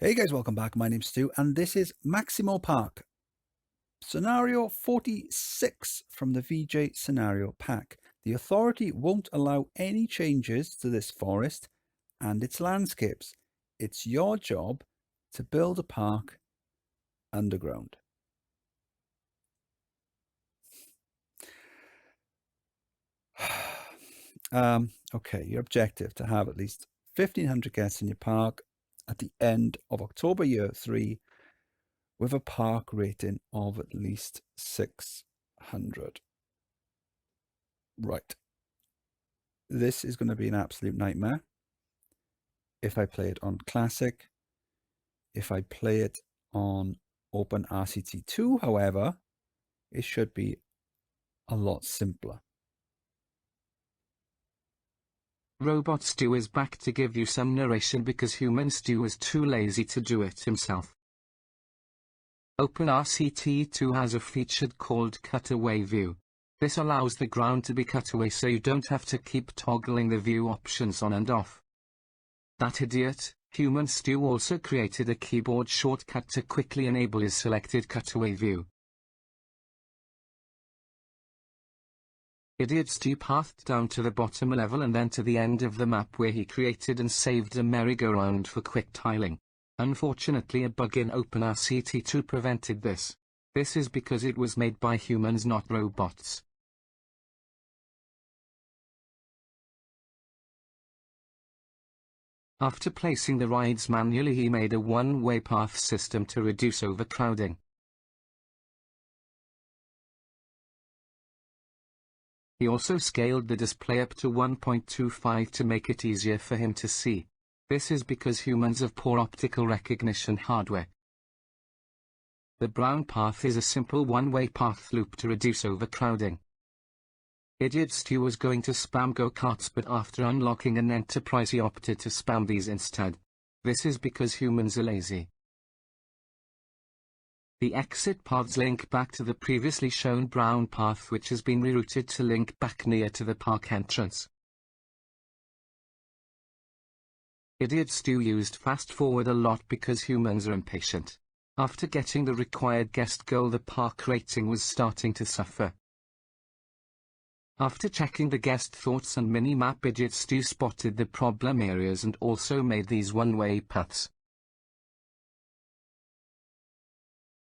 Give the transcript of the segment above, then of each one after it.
Hey guys, welcome back. My name's Stu and this is Maximo Park. Scenario 46 from the VJ scenario pack. The authority won't allow any changes to this forest and its landscapes. It's your job to build a park underground. Okay, your objective to have at least 1,500 guests in your park at the end of October year 3 with a park rating of at least 600. Right. This is going to be an absolute nightmare. If I play it on Classic, if I play it on Open RCT2, however, it should be a lot simpler. Robot Stu is back to give you some narration because human Stu is too lazy to do it himself. OpenRCT2 has a feature called Cutaway View. This allows the ground to be cut away so you don't have to keep toggling the view options on and off. That idiot, human Stu, also created a keyboard shortcut to quickly enable his selected cutaway view. Idiot Stu pathed down to the bottom level and then to the end of the map where he created and saved a merry-go-round for quick tiling. Unfortunately, a bug in OpenRCT2 prevented this. This is because it was made by humans, not robots. After placing the rides manually, he made a one-way path system to reduce overcrowding. He also scaled the display up to 1.25 to make it easier for him to see. This is because humans have poor optical recognition hardware. The brown path is a simple one-way path loop to reduce overcrowding. Idiot Stu was going to spam go-karts, but after unlocking an enterprise he opted to spam these instead. This is because humans are lazy. The exit paths link back to the previously shown brown path, which has been rerouted to link back near to the park entrance. Idiot Stu used fast forward a lot because humans are impatient. After getting the required guest goal, the park rating was starting to suffer. After checking the guest thoughts and mini-map, Idiot Stu spotted the problem areas and also made these one-way paths.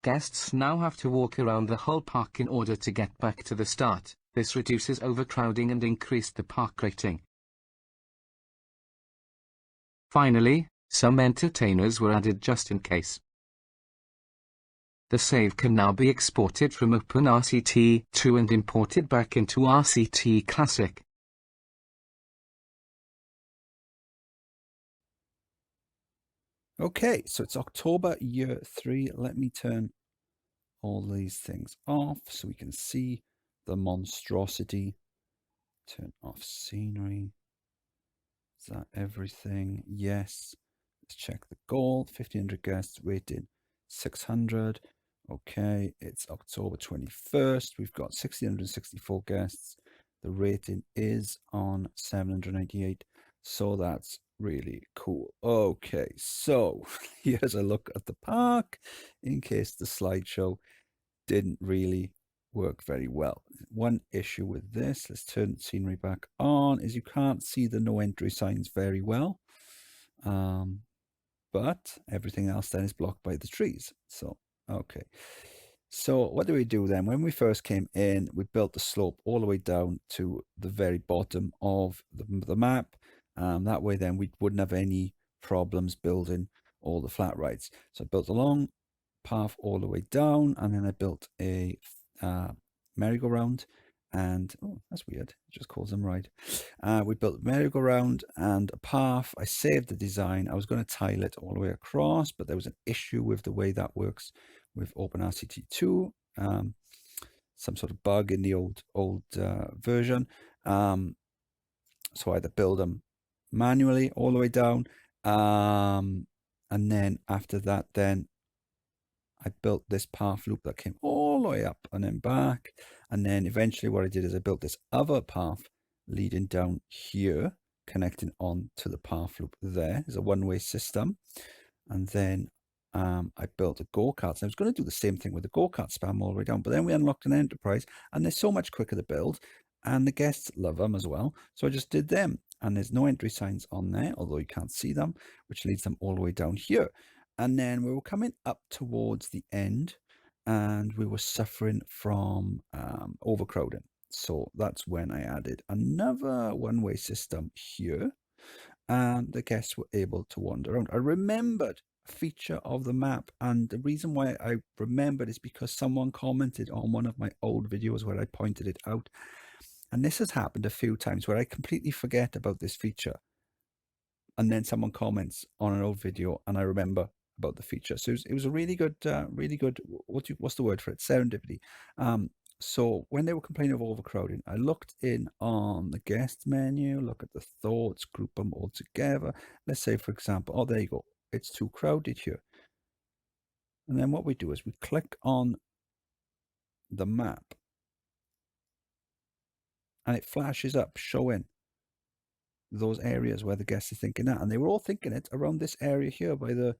Guests now have to walk around the whole park in order to get back to the start. This reduces overcrowding and increased the park rating. Finally, some entertainers were added just in case. The save can now be exported from OpenRCT2 and imported back into RCT Classic. Okay, so it's October year 3. Let me turn all these things off so we can see the monstrosity. Turn off scenery. Is that everything? Yes. Let's check the goal. 1,500 guests, rated 600. Okay, it's October 21st. We've got 1,664 guests. The rating is on 798. So that's really cool. Okay, so here's a look at the park in case the slideshow didn't really work very well. One issue with this, let's turn the scenery back on, is you can't see the no entry signs very well. But everything else then is blocked by the trees. So, okay. So what do we do then? When we first came in, we built the slope all the way down to the very bottom of the map. That way then we wouldn't have any problems building all the flat rides. So I built a long path all the way down, and then I built a merry-go-round, and oh, that's weird, it just calls them ride. We built a merry-go-round and a path. I saved the design. I was going to tile it all the way across, but there was an issue with the way that works with OpenRCT2, some sort of bug in the old version. So I had to build them manually all the way down, and then after that then I built this path loop that came all the way up and then back, and then eventually what I did is I built this other path leading down here, connecting on to the path loop there. It's a one-way system. And then I built a go-kart. I was going to do the same thing with the go-kart spam all the way down, but then we unlocked an enterprise, and they're so much quicker to build, and the guests love them as well. So I just did them, and there's no entry signs on there, although you can't see them, which leads them all the way down here. And then we were coming up towards the end, and we were suffering from overcrowding. So that's when I added another one-way system here, and the guests were able to wander around. I remembered a feature of the map, and the reason why I remembered is because someone commented on one of my old videos where I pointed it out. And this has happened a few times where I completely forget about this feature, and then someone comments on an old video and I remember about the feature. So it was a really good, what's the word for it? Serendipity. So when they were complaining of overcrowding, I looked in on the guest menu, look at the thoughts, group them all together. Let's say, for example, oh, there you go. It's too crowded here. And then what we do is we click on the map and it flashes up showing those areas where the guests are thinking that. And they were all thinking it around this area here by the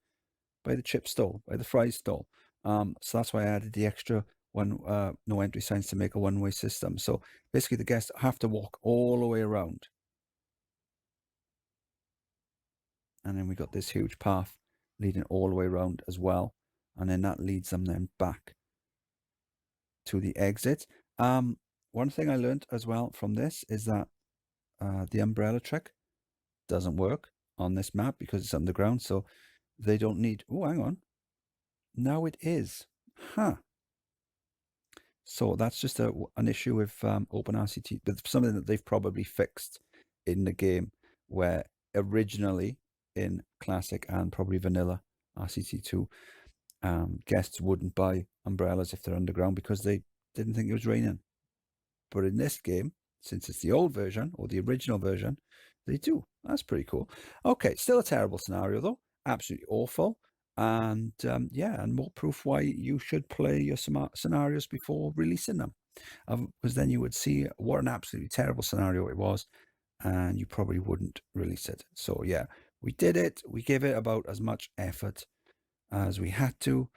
chip stall, by the fries stall. So that's why I added the extra one, no entry signs to make a one-way system. So basically the guests have to walk all the way around. And then we got this huge path leading all the way around as well. And then that leads them then back to the exit. One thing I learned as well from this is that the umbrella trick doesn't work on this map because it's underground. So they don't need, oh, hang on. Now it is. Huh. So that's just an issue with OpenRCT, but something that they've probably fixed in the game, where originally in Classic and probably Vanilla RCT2, guests wouldn't buy umbrellas if they're underground because they didn't think it was raining. But in this game, since it's the old version or the original version, they do. That's pretty cool. Okay, still a terrible scenario though. Absolutely awful. And yeah, and more proof why you should play your scenarios before releasing them. Because then you would see what an absolutely terrible scenario it was, and you probably wouldn't release it. So yeah, we did it. We gave it about as much effort as we had to.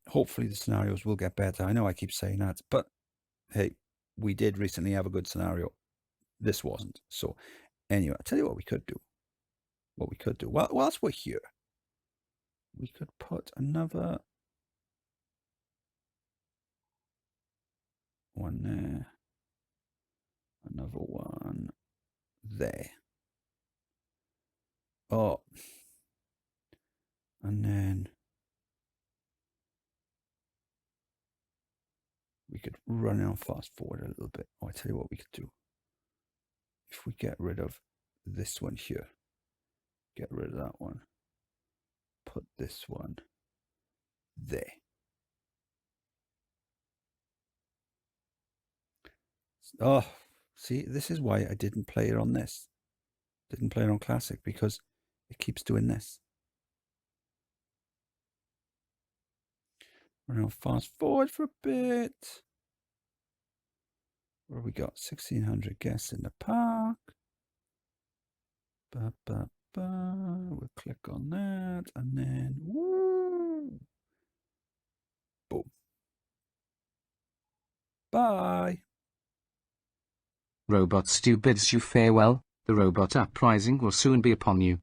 Hopefully the scenarios will get better. I know I keep saying that, but hey, we did recently have a good scenario. This wasn't. So anyway, I'll tell you what we could do. Well, whilst we're here, we could put another one there, another one there. Oh, and then we could run on fast forward a little bit. Oh, I tell you what we could do. If we get rid of this one here, get rid of that one, put this one there. Oh, see, this is why I didn't play it on this. Didn't play it on Classic, because it keeps doing this. We're going to fast forward for a bit. Where we got 1,600 guests in the park. We'll click on that, and then woo, boom. Bye. Robot Stew bids you farewell. The robot uprising will soon be upon you.